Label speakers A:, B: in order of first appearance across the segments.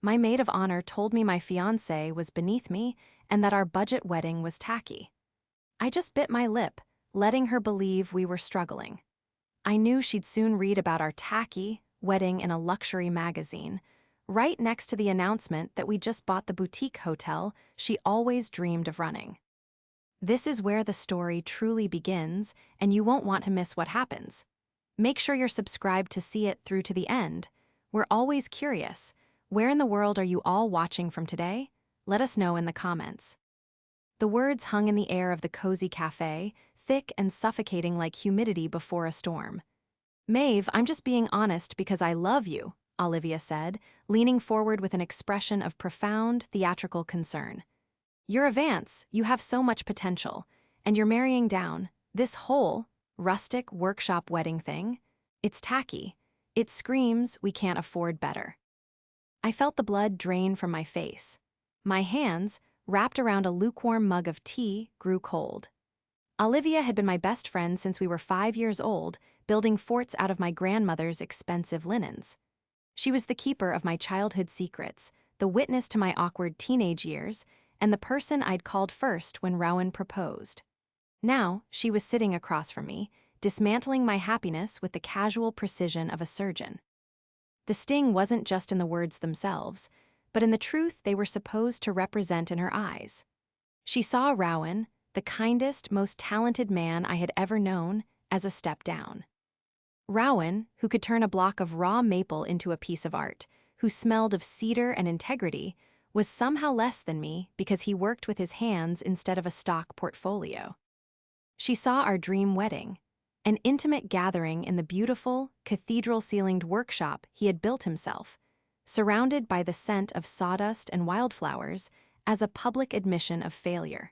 A: My maid of honor told me my fiancé was beneath me and that our budget wedding was tacky. I just bit my lip, letting her believe we were struggling. I knew she'd soon read about our tacky wedding in a luxury magazine, right next to the announcement that we just bought the boutique hotel she always dreamed of running. This is where the story truly begins, and you won't want to miss what happens. Make sure you're subscribed to see it through to the end. We're always curious. Where in the world are you all watching from today? Let us know in the comments. The words hung in the air of the cozy cafe, thick and suffocating like humidity before a storm. Maeve, I'm just being honest because I love you, Olivia said, leaning forward with an expression of profound theatrical concern. You're a Vance, you have so much potential, and you're marrying down. This whole rustic workshop wedding thing, it's tacky. It screams we can't afford better. I felt the blood drain from my face. My hands, wrapped around a lukewarm mug of tea, grew cold. Olivia had been my best friend since we were 5 years old, building forts out of my grandmother's expensive linens. She was the keeper of my childhood secrets, the witness to my awkward teenage years, and the person I'd called first when Rowan proposed. Now, she was sitting across from me, dismantling my happiness with the casual precision of a surgeon. The sting wasn't just in the words themselves, but in the truth they were supposed to represent in her eyes. She saw Rowan, the kindest, most talented man I had ever known, as a step down. Rowan, who could turn a block of raw maple into a piece of art, who smelled of cedar and integrity, was somehow less than me because he worked with his hands instead of a stock portfolio. She saw our dream wedding, an intimate gathering in the beautiful, cathedral-ceilinged workshop he had built himself, surrounded by the scent of sawdust and wildflowers, as a public admission of failure.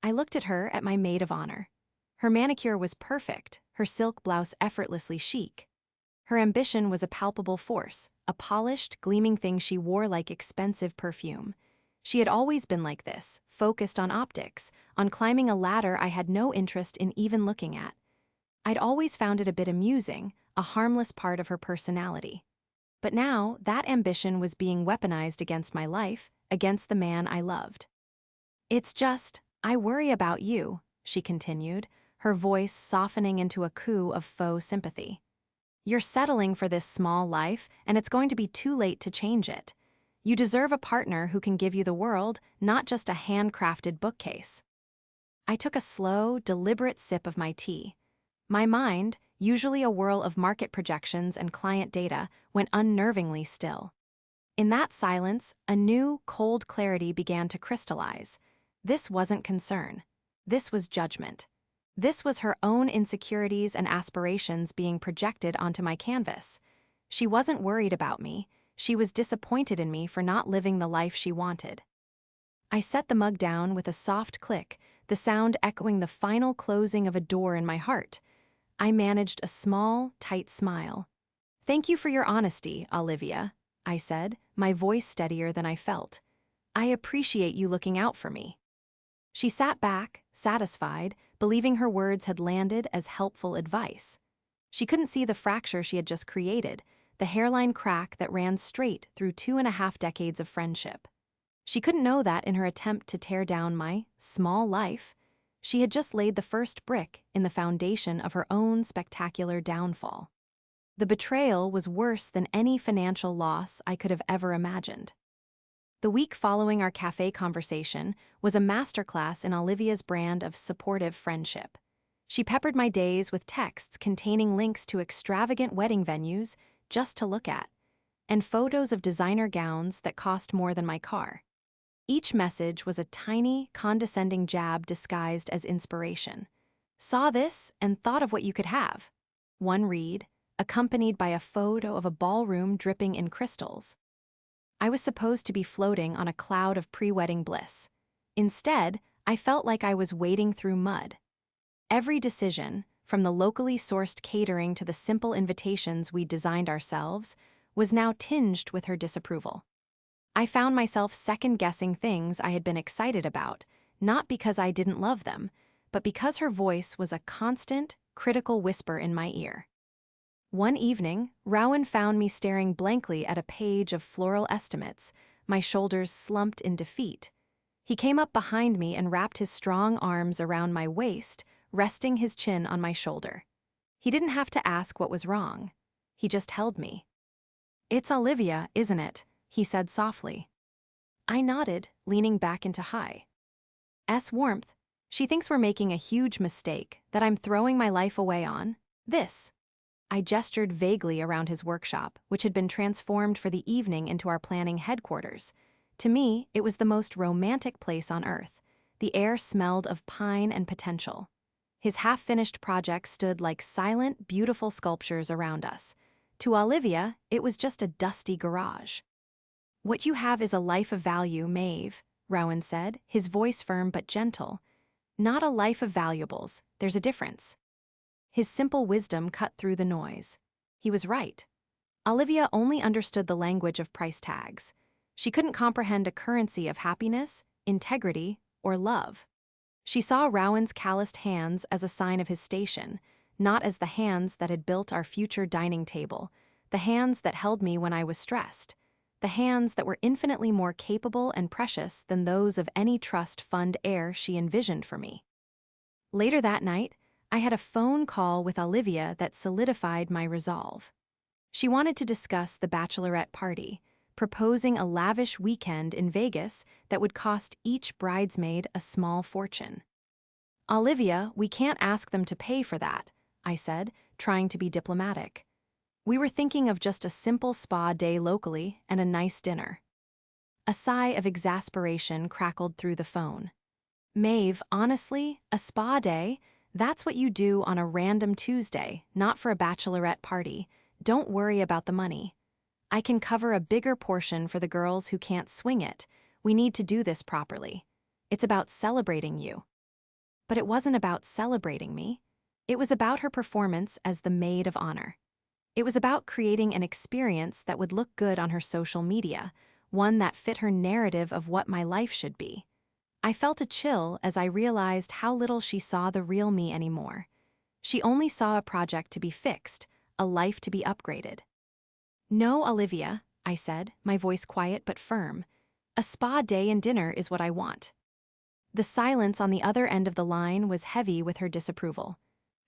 A: I looked at her, at my maid of honor. Her manicure was perfect, her silk blouse effortlessly chic. Her ambition was a palpable force, a polished, gleaming thing she wore like expensive perfume. She had always been like this, focused on optics, on climbing a ladder I had no interest in even looking at. I'd always found it a bit amusing, a harmless part of her personality. But now, that ambition was being weaponized against my life, against the man I loved. It's just, I worry about you, she continued, her voice softening into a coo of faux sympathy. You're settling for this small life, and it's going to be too late to change it. You deserve a partner who can give you the world, not just a handcrafted bookcase. I took a slow, deliberate sip of my tea. My mind, usually a whirl of market projections and client data, went unnervingly still. In that silence, a new, cold clarity began to crystallize. This wasn't concern. This was judgment. This was her own insecurities and aspirations being projected onto my canvas. She wasn't worried about me. She was disappointed in me for not living the life she wanted. I set the mug down with a soft click, the sound echoing the final closing of a door in my heart. I managed a small, tight smile. Thank you for your honesty, Olivia, I said, my voice steadier than I felt. I appreciate you looking out for me. She sat back, satisfied, believing her words had landed as helpful advice. She couldn't see the fracture she had just created, the hairline crack that ran straight through 2.5 decades of friendship. She couldn't know that in her attempt to tear down my small life, she had just laid the first brick in the foundation of her own spectacular downfall. The betrayal was worse than any financial loss I could have ever imagined. The week following our cafe conversation was a masterclass in Olivia's brand of supportive friendship. She peppered my days with texts containing links to extravagant wedding venues just to look at, and photos of designer gowns that cost more than my car. Each message was a tiny, condescending jab disguised as inspiration. Saw this and thought of what you could have. One read, accompanied by a photo of a ballroom dripping in crystals. I was supposed to be floating on a cloud of pre-wedding bliss. Instead, I felt like I was wading through mud. Every decision, from the locally sourced catering to the simple invitations we designed ourselves, was now tinged with her disapproval. I found myself second-guessing things I had been excited about, not because I didn't love them, but because her voice was a constant, critical whisper in my ear. One evening, Rowan found me staring blankly at a page of floral estimates, my shoulders slumped in defeat. He came up behind me and wrapped his strong arms around my waist, resting his chin on my shoulder. He didn't have to ask what was wrong. He just held me. "It's Olivia, isn't it?" he said softly. I nodded, leaning back into high. S warmth. She thinks we're making a huge mistake, that I'm throwing my life away on this. I gestured vaguely around his workshop, which had been transformed for the evening into our planning headquarters. To me, it was the most romantic place on earth. The air smelled of pine and potential. His half-finished projects stood like silent, beautiful sculptures around us. To Olivia, it was just a dusty garage. "What you have is a life of value, Maeve," Rowan said, his voice firm but gentle. "Not a life of valuables, there's a difference." His simple wisdom cut through the noise. He was right. Olivia only understood the language of price tags. She couldn't comprehend a currency of happiness, integrity, or love. She saw Rowan's calloused hands as a sign of his station, not as the hands that had built our future dining table, the hands that held me when I was stressed, the hands that were infinitely more capable and precious than those of any trust fund heir she envisioned for me. Later that night, I had a phone call with Olivia that solidified my resolve. She wanted to discuss the bachelorette party, proposing a lavish weekend in Vegas that would cost each bridesmaid a small fortune. "Olivia, we can't ask them to pay for that," I said, trying to be diplomatic. "We were thinking of just a simple spa day locally and a nice dinner." A sigh of exasperation crackled through the phone. "Maeve, honestly, a spa day? That's what you do on a random Tuesday, not for a bachelorette party. Don't worry about the money. I can cover a bigger portion for the girls who can't swing it. We need to do this properly. It's about celebrating you." But it wasn't about celebrating me. It was about her performance as the maid of honor. It was about creating an experience that would look good on her social media, one that fit her narrative of what my life should be. I felt a chill as I realized how little she saw the real me anymore. She only saw a project to be fixed, a life to be upgraded. "No, Olivia," I said, my voice quiet but firm. "A spa day and dinner is what I want." The silence on the other end of the line was heavy with her disapproval.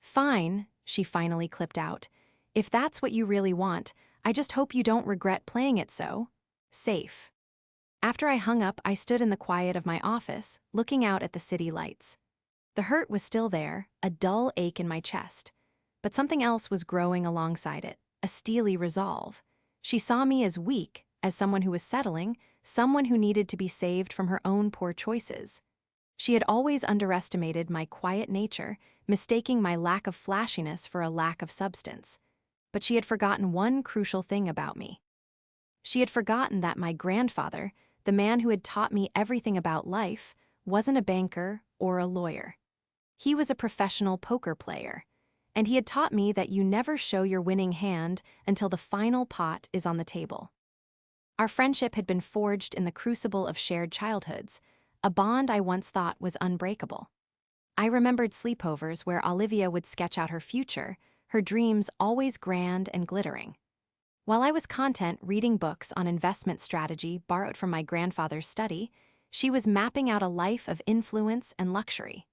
A: "Fine," she finally clipped out. "If that's what you really want, I just hope you don't regret playing it so safe." After I hung up, I stood in the quiet of my office, looking out at the city lights. The hurt was still there, a dull ache in my chest. But something else was growing alongside it, a steely resolve. She saw me as weak, as someone who was settling, someone who needed to be saved from her own poor choices. She had always underestimated my quiet nature, mistaking my lack of flashiness for a lack of substance. But she had forgotten one crucial thing about me. She had forgotten that my grandfather, the man who had taught me everything about life, wasn't a banker or a lawyer. He was a professional poker player, and he had taught me that you never show your winning hand until the final pot is on the table. Our friendship had been forged in the crucible of shared childhoods, a bond I once thought was unbreakable. I remembered sleepovers where Olivia would sketch out her future, her dreams always grand and glittering. While I was content reading books on investment strategy borrowed from my grandfather's study, she was mapping out a life of influence and luxury.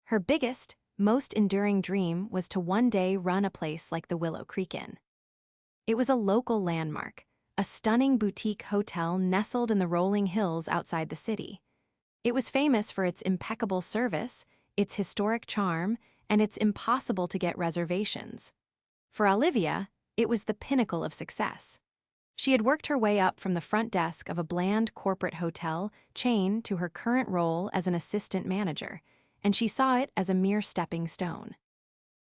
A: Her biggest, most enduring dream was to one day run a place like the Willow Creek Inn. It was a local landmark, a stunning boutique hotel nestled in the rolling hills outside the city. It was famous for its impeccable service, its historic charm, and its impossible-to-get reservations. For Olivia, it was the pinnacle of success. She had worked her way up from the front desk of a bland corporate hotel chain to her current role as an assistant manager, and she saw it as a mere stepping stone.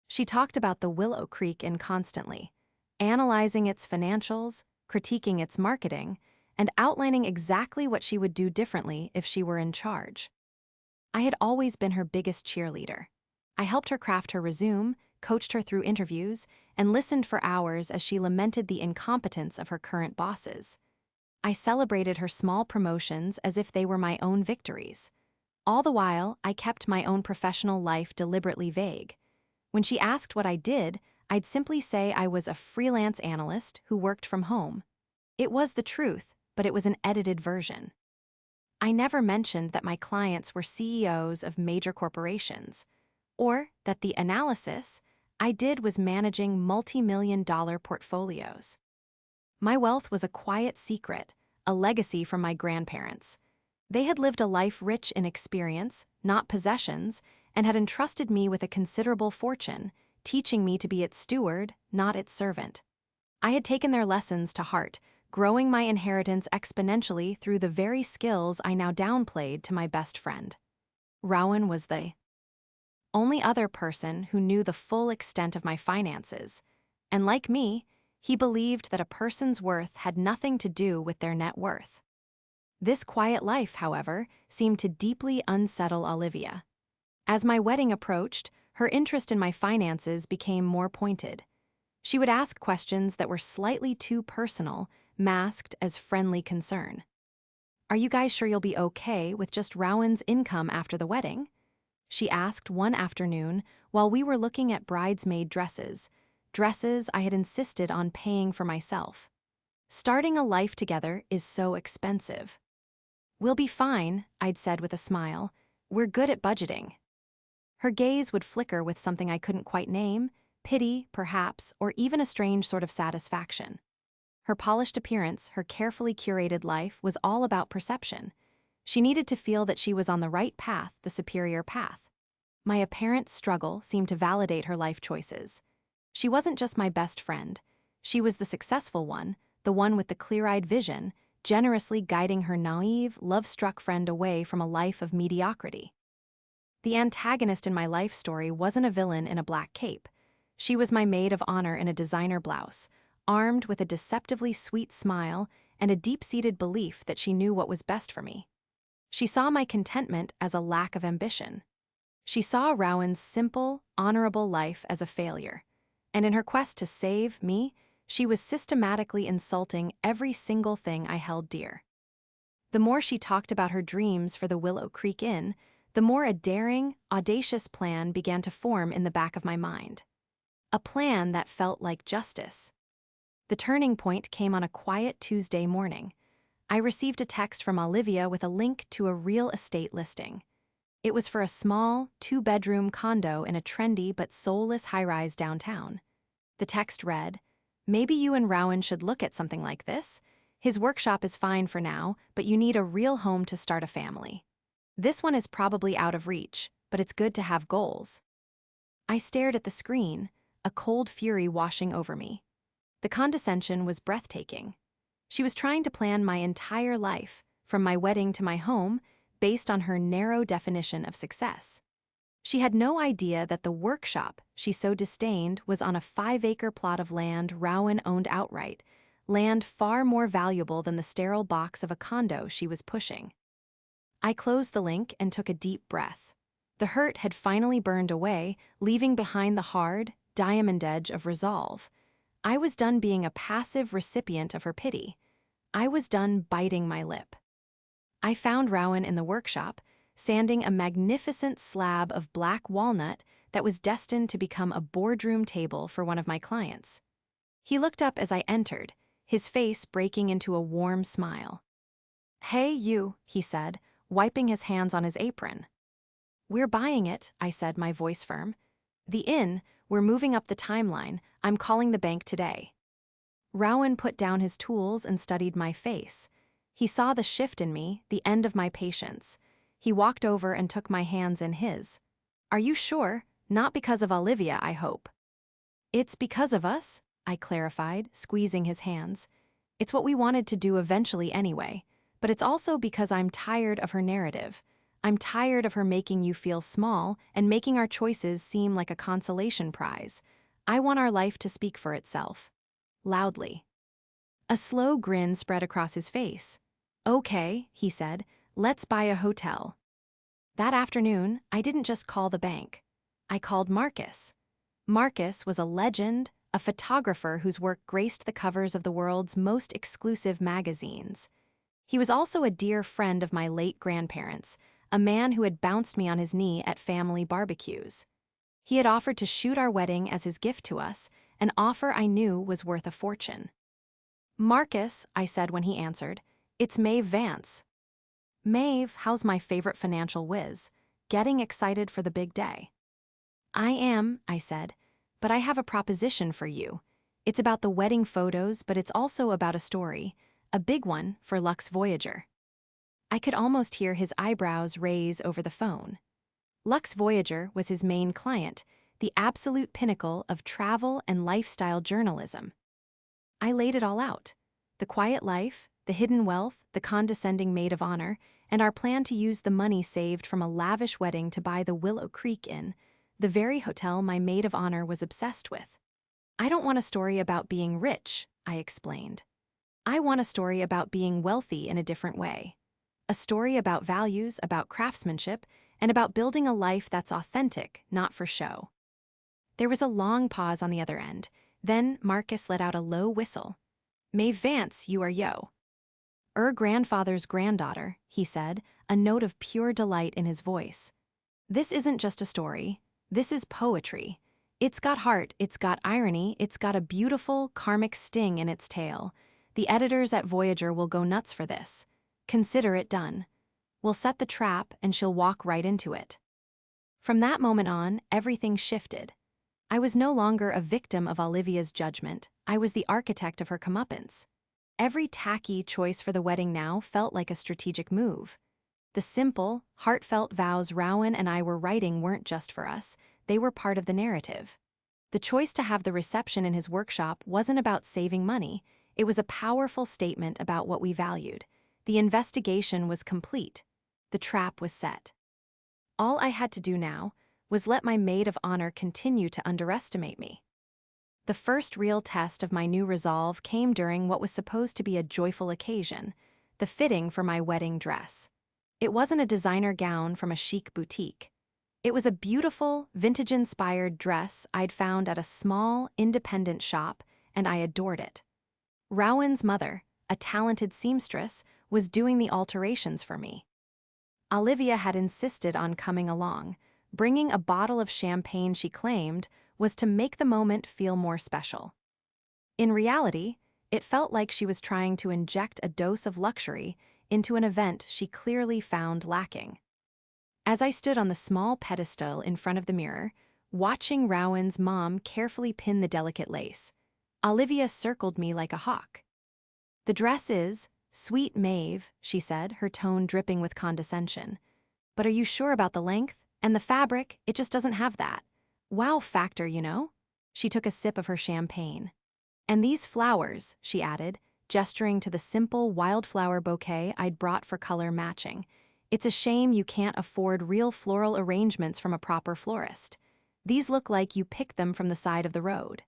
A: She talked about the Willow Creek Inn constantly, analyzing its financials, critiquing its marketing, and outlining exactly what she would do differently if she were in charge. I had always been her biggest cheerleader. I helped her craft her resume, coached her through interviews, and listened for hours as she lamented the incompetence of her current bosses. I celebrated her small promotions as if they were my own victories. All the while, I kept my own professional life deliberately vague. When she asked what I did, I'd simply say I was a freelance analyst who worked from home. It was the truth, but it was an edited version. I never mentioned that my clients were CEOs of major corporations, or that the analysis I did was managing multi-million-dollar portfolios. My wealth was a quiet secret, a legacy from my grandparents. They had lived a life rich in experience, not possessions, and had entrusted me with a considerable fortune, teaching me to be its steward, not its servant. I had taken their lessons to heart, growing my inheritance exponentially through the very skills I now downplayed to my best friend. Rowan was the only other person who knew the full extent of my finances, and like me, he believed that a person's worth had nothing to do with their net worth. This quiet life, however, seemed to deeply unsettle Olivia. As my wedding approached, her interest in my finances became more pointed. She would ask questions that were slightly too personal, masked as friendly concern. "Are you guys sure you'll be okay with just Rowan's income after the wedding?" she asked one afternoon while we were looking at bridesmaid dresses I had insisted on paying for myself. Starting a life together is so expensive. "We'll be fine," I'd said with a smile. "We're good at budgeting." Her gaze would flicker with something I couldn't quite name, pity, perhaps, or even a strange sort of satisfaction. Her polished appearance, her carefully curated life was all about perception. She needed to feel that she was on the right path, the superior path. My apparent struggle seemed to validate her life choices. She wasn't just my best friend. She was the successful one, the one with the clear-eyed vision, generously guiding her naive, love-struck friend away from a life of mediocrity. The antagonist in my life story wasn't a villain in a black cape. She was my maid of honor in a designer blouse, armed with a deceptively sweet smile and a deep-seated belief that she knew what was best for me. She saw my contentment as a lack of ambition. She saw Rowan's simple, honorable life as a failure, and in her quest to save me, she was systematically insulting every single thing I held dear. The more she talked about her dreams for the Willow Creek Inn, the more a daring, audacious plan began to form in the back of my mind. A plan that felt like justice. The turning point came on a quiet Tuesday morning. I received a text from Olivia with a link to a real estate listing. It was for a small, two-bedroom condo in a trendy but soulless high-rise downtown. The text read, "Maybe you and Rowan should look at something like this. His workshop is fine for now, but you need a real home to start a family. This one is probably out of reach, but it's good to have goals." I stared at the screen, a cold fury washing over me. The condescension was breathtaking. She was trying to plan my entire life, from my wedding to my home, based on her narrow definition of success. She had no idea that the workshop she so disdained was on a 5-acre plot of land Rowan owned outright, land far more valuable than the sterile box of a condo she was pushing. I closed the link and took a deep breath. The hurt had finally burned away, leaving behind the hard, diamond edge of resolve. I was done being a passive recipient of her pity. I was done biting my lip. I found Rowan in the workshop, sanding a magnificent slab of black walnut that was destined to become a boardroom table for one of my clients. He looked up as I entered, his face breaking into a warm smile. "Hey, you," he said, wiping his hands on his apron. "We're buying it," I said, my voice firm. "The inn, we're moving up the timeline. I'm calling the bank today." Rowan put down his tools and studied my face. He saw the shift in me, the end of my patience. He walked over and took my hands in his. "Are you sure? Not because of Olivia, I hope." "It's because of us," I clarified, squeezing his hands. "It's what we wanted to do eventually anyway, but it's also because I'm tired of her narrative. I'm tired of her making you feel small and making our choices seem like a consolation prize. I want our life to speak for itself." Loudly. A slow grin spread across his face. "Okay," he said, "let's buy a hotel." That afternoon, I didn't just call the bank. I called Marcus. Marcus was a legend, a photographer whose work graced the covers of the world's most exclusive magazines. He was also a dear friend of my late grandparents, a man who had bounced me on his knee at family barbecues. He had offered to shoot our wedding as his gift to us, an offer I knew was worth a fortune. "Marcus," I said when he answered, "it's Maeve Vance." "Maeve, how's my favorite financial whiz? Getting excited for the big day?" "I am," I said, "but I have a proposition for you. It's about the wedding photos, but it's also about a story, a big one for Lux Voyager." I could almost hear his eyebrows raise over the phone. Lux Voyager was his main client, the absolute pinnacle of travel and lifestyle journalism. I laid it all out. The quiet life, the hidden wealth, the condescending maid of honor, and our plan to use the money saved from a lavish wedding to buy the Willow Creek Inn, the very hotel my maid of honor was obsessed with. "I don't want a story about being rich," I explained. "I want a story about being wealthy in a different way. A story about values, about craftsmanship, and about building a life that's authentic, not for show." There was a long pause on the other end. Then Marcus let out a low whistle. "Maeve Vance, you are yo." "Grandfather's granddaughter," he said, a note of pure delight in his voice. "This isn't just a story. This is poetry. It's got heart, it's got irony, it's got a beautiful, karmic sting in its tail. The editors at Voyager will go nuts for this. Consider it done. We'll set the trap and she'll walk right into it." From that moment on, everything shifted. I was no longer a victim of Olivia's judgment. I was the architect of her comeuppance. Every tacky choice for the wedding now felt like a strategic move. The simple, heartfelt vows Rowan and I were writing weren't just for us, they were part of the narrative. The choice to have the reception in his workshop wasn't about saving money, it was a powerful statement about what we valued. The investigation was complete. The trap was set. All I had to do now was let my maid of honor continue to underestimate me. The first real test of my new resolve came during what was supposed to be a joyful occasion, the fitting for my wedding dress. It wasn't a designer gown from a chic boutique. It was a beautiful, vintage-inspired dress I'd found at a small, independent shop, and I adored it. Rowan's mother, a talented seamstress, was doing the alterations for me. Olivia had insisted on coming along. Bringing a bottle of champagne she claimed was to make the moment feel more special. In reality, it felt like she was trying to inject a dose of luxury into an event she clearly found lacking. As I stood on the small pedestal in front of the mirror, watching Rowan's mom carefully pin the delicate lace, Olivia circled me like a hawk. "The dress is, sweet Maeve," she said, her tone dripping with condescension. "But are you sure about the length? And the fabric, it just doesn't have that wow factor, you know?" She took a sip of her champagne. "And these flowers," she added, gesturing to the simple wildflower bouquet I'd brought for color matching. "It's a shame you can't afford real floral arrangements from a proper florist. These look like you picked them from the side of the road."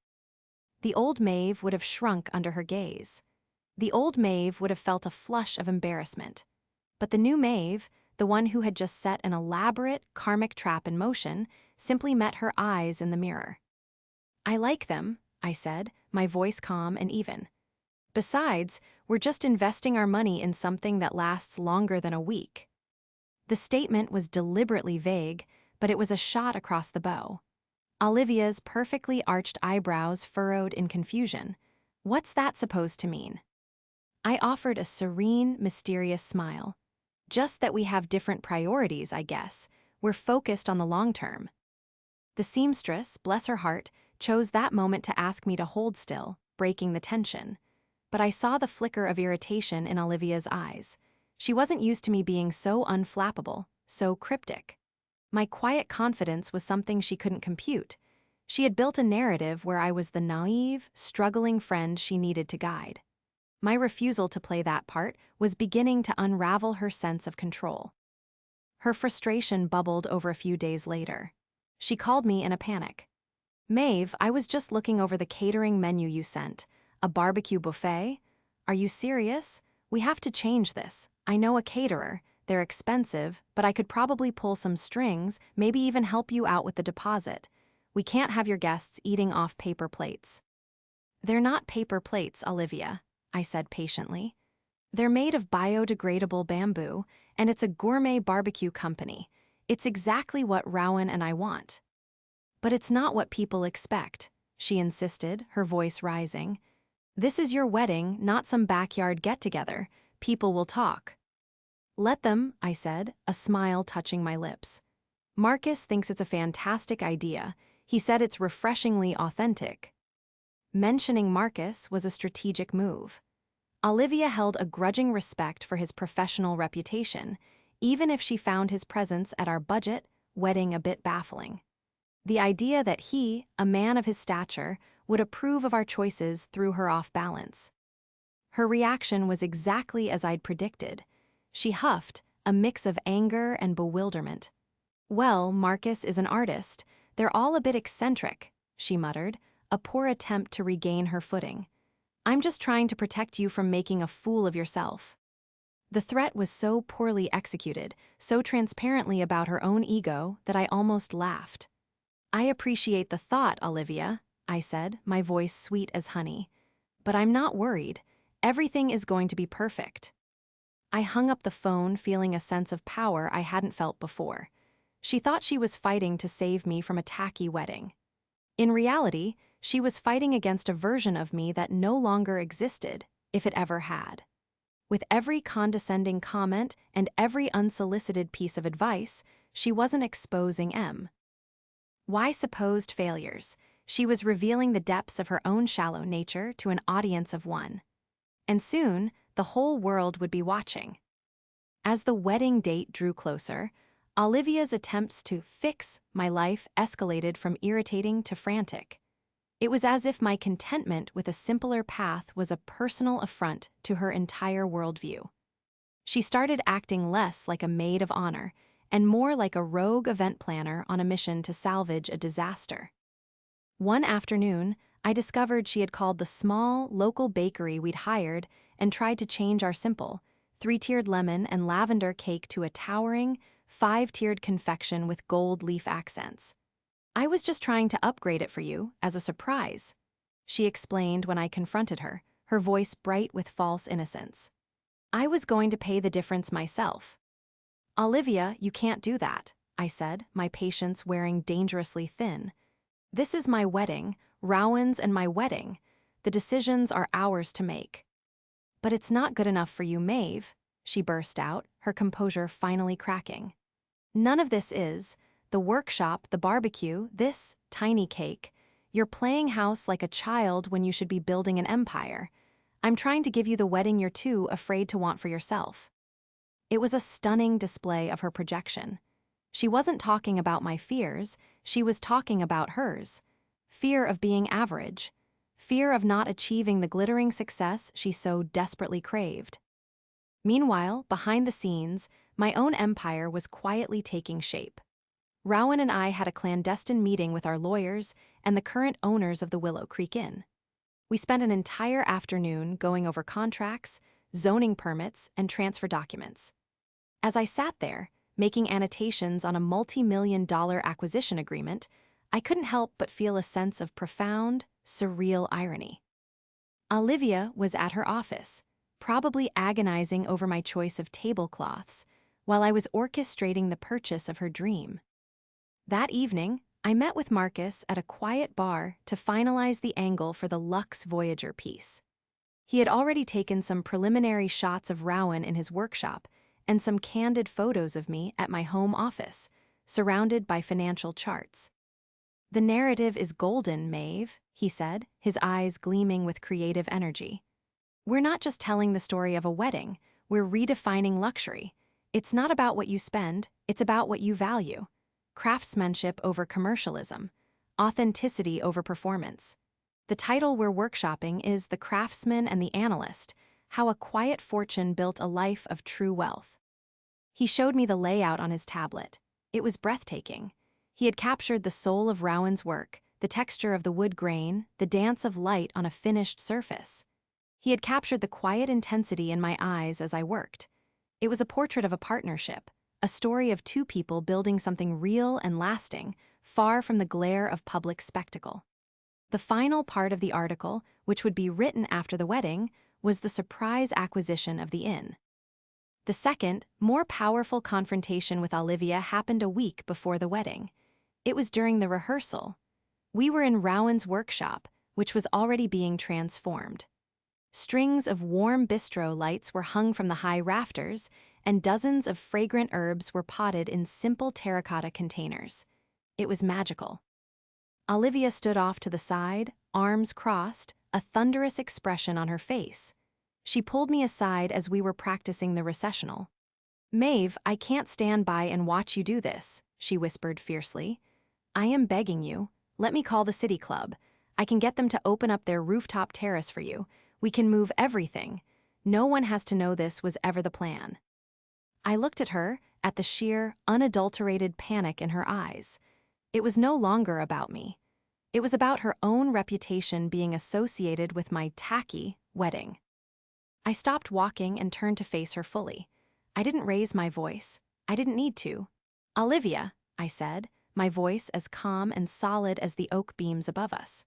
A: The old Maeve would have shrunk under her gaze. The old Maeve would have felt a flush of embarrassment. But the new Maeve, the one who had just set an elaborate, karmic trap in motion, simply met her eyes in the mirror. "I like them," I said, my voice calm and even. "Besides, we're just investing our money in something that lasts longer than a week." The statement was deliberately vague, but it was a shot across the bow. Olivia's perfectly arched eyebrows furrowed in confusion. What's that supposed to mean? I offered a serene, mysterious smile. "Just that we have different priorities, I guess. We're focused on the long term." The seamstress, bless her heart, chose that moment to ask me to hold still, breaking the tension. But I saw the flicker of irritation in Olivia's eyes. She wasn't used to me being so unflappable, so cryptic. My quiet confidence was something she couldn't compute. She had built a narrative where I was the naive, struggling friend she needed to guide. My refusal to play that part was beginning to unravel her sense of control. Her frustration bubbled over a few days later. She called me in a panic. "Maeve, I was just looking over the catering menu you sent. A barbecue buffet? Are you serious? We have to change this. I know a caterer. They're expensive, but I could probably pull some strings, maybe even help you out with the deposit. We can't have your guests eating off paper plates." "They're not paper plates, Olivia," I said patiently. "They're made of biodegradable bamboo, and it's a gourmet barbecue company. It's exactly what Rowan and I want." But it's not what people expect, she insisted, her voice rising. This is your wedding, not some backyard get-together. People will talk. Let them, I said, a smile touching my lips. Marcus thinks it's a fantastic idea. He said it's refreshingly authentic. Mentioning Marcus was a strategic move. Olivia held a grudging respect for his professional reputation, even if she found his presence at our budget wedding a bit baffling. The idea that he, a man of his stature, would approve of our choices threw her off balance. Her reaction was exactly as I'd predicted. She huffed, a mix of anger and bewilderment. Well, Marcus is an artist. They're all a bit eccentric, she muttered, a poor attempt to regain her footing. I'm just trying to protect you from making a fool of yourself. The threat was so poorly executed, so transparently about her own ego, that I almost laughed. I appreciate the thought, Olivia, I said, my voice sweet as honey. But I'm not worried. Everything is going to be perfect. I hung up the phone, feeling a sense of power I hadn't felt before. She thought she was fighting to save me from a tacky wedding. In reality, she was fighting against a version of me that no longer existed, if it ever had. With every condescending comment and every unsolicited piece of advice, she wasn't exposing M. Why supposed failures? She was revealing the depths of her own shallow nature to an audience of one. And soon, the whole world would be watching. As the wedding date drew closer, Olivia's attempts to fix my life escalated from irritating to frantic. It was as if my contentment with a simpler path was a personal affront to her entire worldview. She started acting less like a maid of honor and more like a rogue event planner on a mission to salvage a disaster. One afternoon, I discovered she had called the small, local bakery we'd hired and tried to change our simple, 3-tiered lemon and lavender cake to a towering, 5-tiered confection with gold leaf accents. I was just trying to upgrade it for you, as a surprise, she explained when I confronted her, her voice bright with false innocence. I was going to pay the difference myself. Olivia, you can't do that, I said, my patience wearing dangerously thin. This is my wedding, Rowan's and my wedding. The decisions are ours to make. But it's not good enough for you, Maeve, she burst out, her composure finally cracking. None of this is. The workshop, the barbecue, this tiny cake. You're playing house like a child when you should be building an empire. I'm trying to give you the wedding you're too afraid to want for yourself. It was a stunning display of her projection. She wasn't talking about my fears, she was talking about hers. Fear of being average. Fear of not achieving the glittering success she so desperately craved. Meanwhile, behind the scenes, my own empire was quietly taking shape. Rowan and I had a clandestine meeting with our lawyers and the current owners of the Willow Creek Inn. We spent an entire afternoon going over contracts, zoning permits, and transfer documents. As I sat there, making annotations on a multi-million-dollar acquisition agreement, I couldn't help but feel a sense of profound, surreal irony. Olivia was at her office, probably agonizing over my choice of tablecloths, while I was orchestrating the purchase of her dream. That evening, I met with Marcus at a quiet bar to finalize the angle for the Lux Voyager piece. He had already taken some preliminary shots of Rowan in his workshop and some candid photos of me at my home office, surrounded by financial charts. The narrative is golden, Maeve, he said, his eyes gleaming with creative energy. We're not just telling the story of a wedding, we're redefining luxury. It's not about what you spend, it's about what you value. Craftsmanship over commercialism, authenticity over performance. The title we're workshopping is The Craftsman and the Analyst, How a Quiet Fortune Built a Life of True Wealth. He showed me the layout on his tablet. It was breathtaking. He had captured the soul of Rowan's work, the texture of the wood grain, the dance of light on a finished surface. He had captured the quiet intensity in my eyes as I worked. It was a portrait of a partnership, a story of two people building something real and lasting, far from the glare of public spectacle. The final part of the article, which would be written after the wedding, was the surprise acquisition of the inn. The second, more powerful confrontation with Olivia happened a week before the wedding. It was during the rehearsal. We were in Rowan's workshop, which was already being transformed. Strings of warm bistro lights were hung from the high rafters, and dozens of fragrant herbs were potted in simple terracotta containers. It was magical. Olivia stood off to the side, arms crossed, a thunderous expression on her face. She pulled me aside as we were practicing the recessional. "Maeve, I can't stand by and watch you do this," she whispered fiercely. "I am begging you. Let me call the city club. I can get them to open up their rooftop terrace for you. We can move everything. No one has to know this was ever the plan." I looked at her, at the sheer, unadulterated panic in her eyes. It was no longer about me. It was about her own reputation being associated with my tacky wedding. I stopped walking and turned to face her fully. I didn't raise my voice. I didn't need to. "Olivia," I said, my voice as calm and solid as the oak beams above us.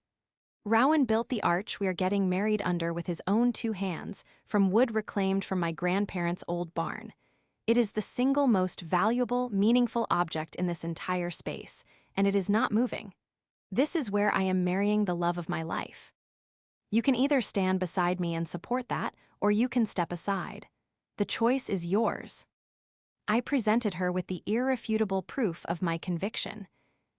A: "Rowan built the arch we are getting married under with his own 2 hands, from wood reclaimed from my grandparents' old barn. It is the single most valuable, meaningful object in this entire space, and it is not moving. This is where I am marrying the love of my life. You can either stand beside me and support that, or you can step aside. The choice is yours." I presented her with the irrefutable proof of my conviction.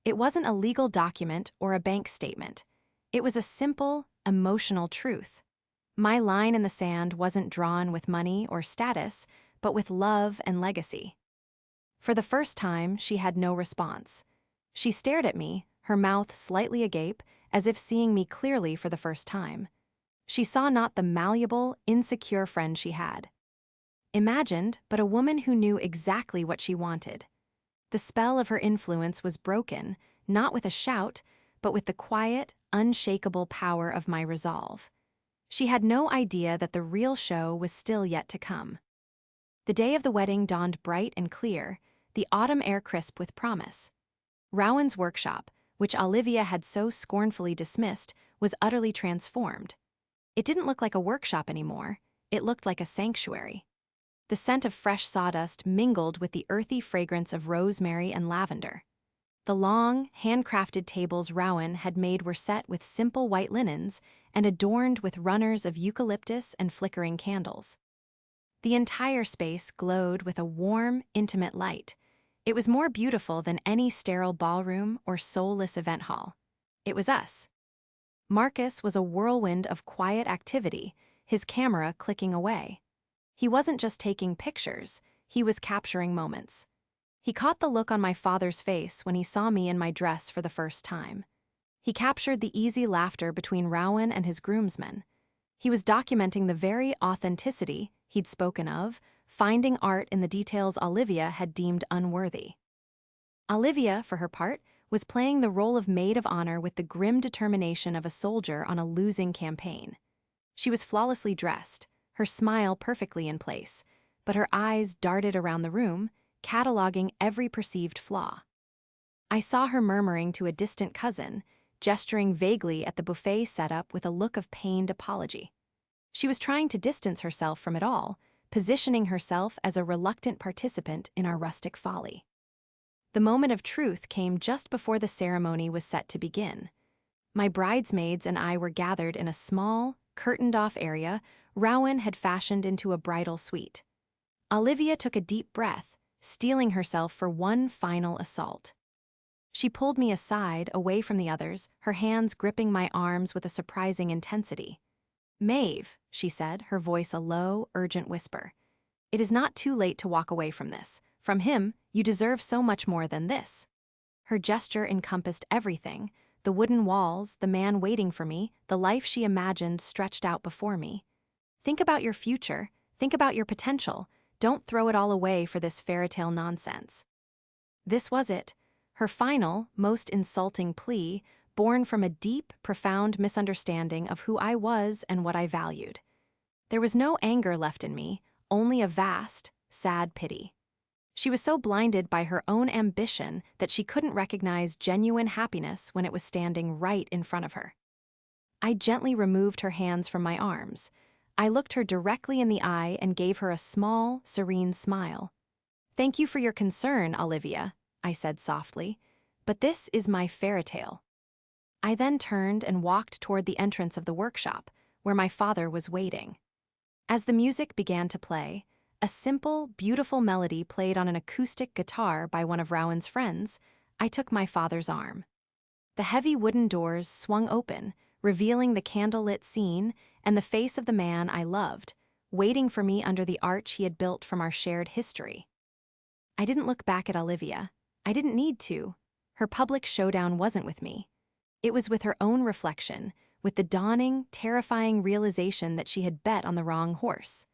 A: It wasn't a legal document or a bank statement. It was a simple, emotional truth. My line in the sand wasn't drawn with money or status, but with love and legacy. For the first time, she had no response. She stared at me, her mouth slightly agape, as if seeing me clearly for the first time. She saw not the malleable, insecure friend she had imagined, but a woman who knew exactly what she wanted. The spell of her influence was broken, not with a shout, but with the quiet, unshakable power of my resolve. She had no idea that the real show was still yet to come. The day of the wedding dawned bright and clear, the autumn air crisp with promise. Rowan's workshop, which Olivia had so scornfully dismissed, was utterly transformed. It didn't look like a workshop anymore, it looked like a sanctuary. The scent of fresh sawdust mingled with the earthy fragrance of rosemary and lavender. The long, handcrafted tables Rowan had made were set with simple white linens and adorned with runners of eucalyptus and flickering candles. The entire space glowed with a warm, intimate light. It was more beautiful than any sterile ballroom or soulless event hall. It was us. Marcus was a whirlwind of quiet activity, his camera clicking away. He wasn't just taking pictures, he was capturing moments. He caught the look on my father's face when he saw me in my dress for the first time. He captured the easy laughter between Rowan and his groomsmen. He was documenting the very authenticity he'd spoken of, finding art in the details Olivia had deemed unworthy. Olivia, for her part, was playing the role of maid of honor with the grim determination of a soldier on a losing campaign. She was flawlessly dressed, her smile perfectly in place, but her eyes darted around the room, cataloging every perceived flaw. I saw her murmuring to a distant cousin, gesturing vaguely at the buffet setup with a look of pained apology. She was trying to distance herself from it all, positioning herself as a reluctant participant in our rustic folly. The moment of truth came just before the ceremony was set to begin. My bridesmaids and I were gathered in a small, curtained-off area Rowan had fashioned into a bridal suite. Olivia took a deep breath, steeling herself for one final assault. She pulled me aside, away from the others, her hands gripping my arms with a surprising intensity. "Maeve," she said, her voice a low, urgent whisper. "It is not too late to walk away from this. From him, you deserve so much more than this." Her gesture encompassed everything: the wooden walls, the man waiting for me, the life she imagined stretched out before me. Think about your future, think about your potential. Don't throw it all away for this fairytale nonsense. This was it, her final, most insulting plea, born from a deep, profound misunderstanding of who I was and what I valued. There was no anger left in me, only a vast, sad pity. She was so blinded by her own ambition that she couldn't recognize genuine happiness when it was standing right in front of her. I gently removed her hands from my arms. I looked her directly in the eye and gave her a small, serene smile. "Thank you for your concern, Olivia," I said softly. but this is my fairy tale. I then turned and walked toward the entrance of the workshop, where my father was waiting. As the music began to play, a simple, beautiful melody played on an acoustic guitar by one of Rowan's friends. I took my father's arm. The heavy wooden doors swung open, revealing the candlelit scene and the face of the man I loved, waiting for me under the arch he had built from our shared history. I didn't look back at Olivia. I didn't need to. Her public showdown wasn't with me. It was with her own reflection, with the dawning, terrifying realization that she had bet on the wrong horse.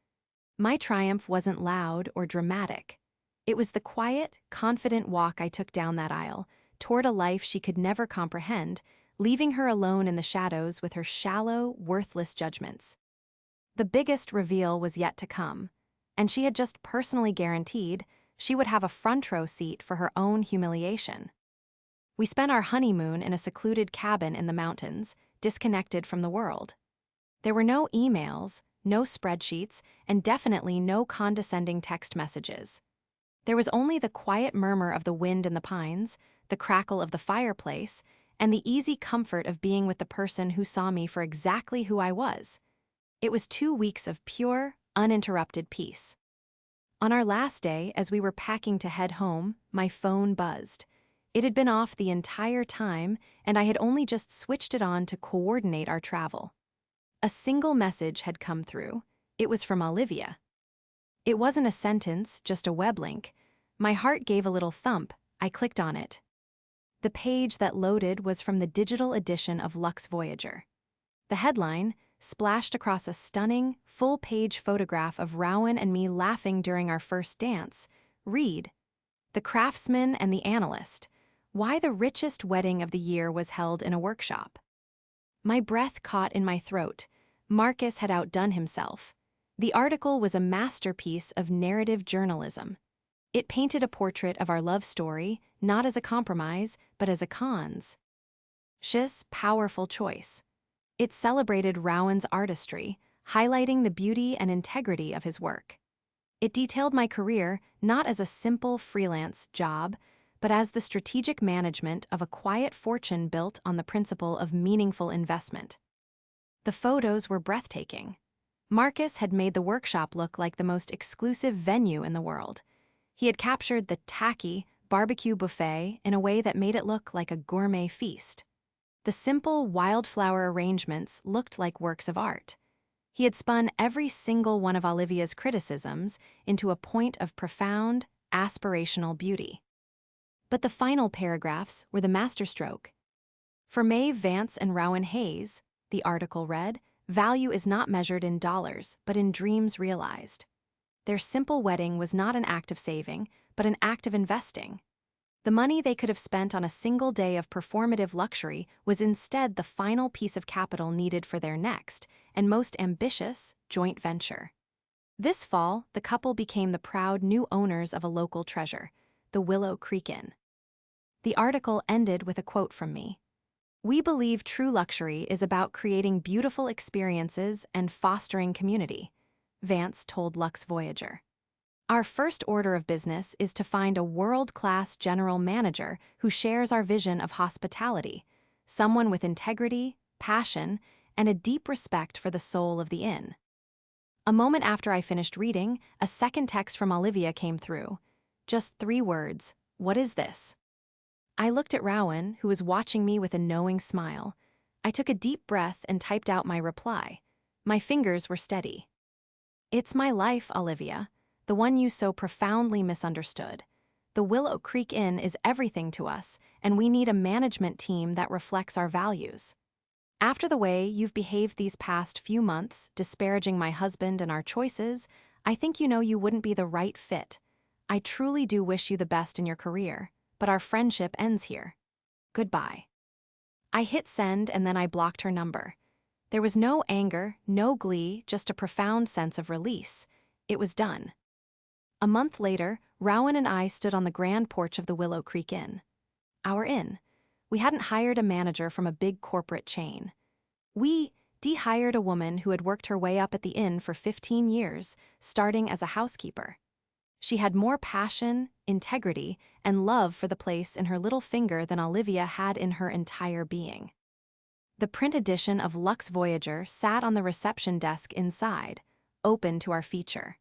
A: My triumph wasn't loud or dramatic. It was the quiet, confident walk I took down that aisle, toward a life she could never comprehend, leaving her alone in the shadows with her shallow, worthless judgments. The biggest reveal was yet to come, and she had just personally guaranteed she would have a front row seat for her own humiliation. We spent our honeymoon in a secluded cabin in the mountains, disconnected from the world. There were no emails, no spreadsheets, and definitely no condescending text messages. There was only the quiet murmur of the wind in the pines, the crackle of the fireplace, and the easy comfort of being with the person who saw me for exactly who I was. It was 2 weeks of pure, uninterrupted peace. On our last day, as we were packing to head home, my phone buzzed. It had been off the entire time, and I had only just switched it on to coordinate our travel. A single message had come through. It was from Olivia. It wasn't a sentence, just a web link. My heart gave a little thump. I clicked on it. The page that loaded was from the digital edition of Lux Voyager. The headline, splashed across a stunning, full-page photograph of Rowan and me laughing during our first dance, read, "The Craftsman and the Analyst. Why the richest wedding of the year was held in a workshop." My breath caught in my throat. Marcus had outdone himself. The article was a masterpiece of narrative journalism. It painted a portrait of our love story, not as a compromise, but as a cons. Sh's powerful choice. It celebrated Rowan's artistry, highlighting the beauty and integrity of his work. It detailed my career not as a simple freelance job, but as the strategic management of a quiet fortune built on the principle of meaningful investment. The photos were breathtaking. Marcus had made the workshop look like the most exclusive venue in the world. He had captured the tacky barbecue buffet in a way that made it look like a gourmet feast. The simple wildflower arrangements looked like works of art. He had spun every single one of Olivia's criticisms into a point of profound, aspirational beauty. But the final paragraphs were the masterstroke. For Maeve Vance and Rowan Hayes, the article read, value is not measured in dollars, but in dreams realized. Their simple wedding was not an act of saving, but an act of investing. The money they could have spent on a single day of performative luxury was instead the final piece of capital needed for their next, and most ambitious, joint venture. This fall, the couple became the proud new owners of a local treasure, the Willow Creek Inn. The article ended with a quote from me. "We believe true luxury is about creating beautiful experiences and fostering community," Vance told Lux Voyager. "Our first order of business is to find a world-class general manager who shares our vision of hospitality, someone with integrity, passion, and a deep respect for the soul of the inn." A moment after I finished reading, a second text from Olivia came through. Just 3 words, "What is this?" I looked at Rowan, who was watching me with a knowing smile. I took a deep breath and typed out my reply. My fingers were steady. "It's my life, Olivia, the one you so profoundly misunderstood. The Willow Creek Inn is everything to us, and we need a management team that reflects our values. After the way you've behaved these past few months, disparaging my husband and our choices, I think you know you wouldn't be the right fit. I truly do wish you the best in your career, but our friendship ends here. Goodbye." I hit send and then I blocked her number. There was no anger, no glee, just a profound sense of release. It was done. A month later, Rowan and I stood on the grand porch of the Willow Creek Inn. Our inn. We hadn't hired a manager from a big corporate chain. We de-hired a woman who had worked her way up at the inn for 15 years, starting as a housekeeper. She had more passion, integrity, and love for the place in her little finger than Olivia had in her entire being. The print edition of Lux Voyager sat on the reception desk inside, open to our feature.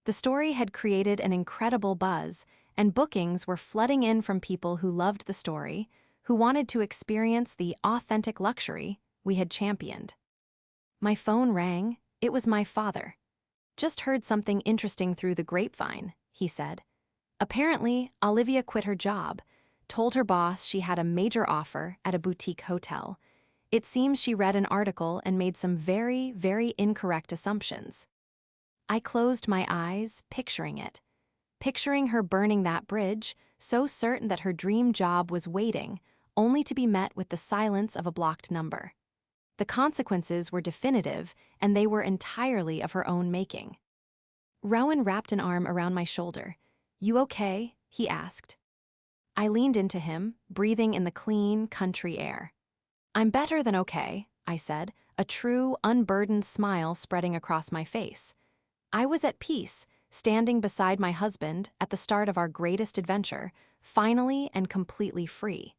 A: The story had created an incredible buzz, and bookings were flooding in from people who loved the story, who wanted to experience the authentic luxury we had championed. My phone rang. It was my father. "Just heard something interesting through the grapevine," he said. Apparently, Olivia quit her job, told her boss she had a major offer at a boutique hotel. It seems she read an article and made some very, very incorrect assumptions. I closed my eyes, picturing it. Picturing her burning that bridge, so certain that her dream job was waiting, only to be met with the silence of a blocked number. The consequences were definitive, and they were entirely of her own making. Rowan wrapped an arm around my shoulder. "You okay?" he asked. I leaned into him, breathing in the clean, country air. "I'm better than okay," I said, a true, unburdened smile spreading across my face. I was at peace, standing beside my husband at the start of our greatest adventure, finally and completely free.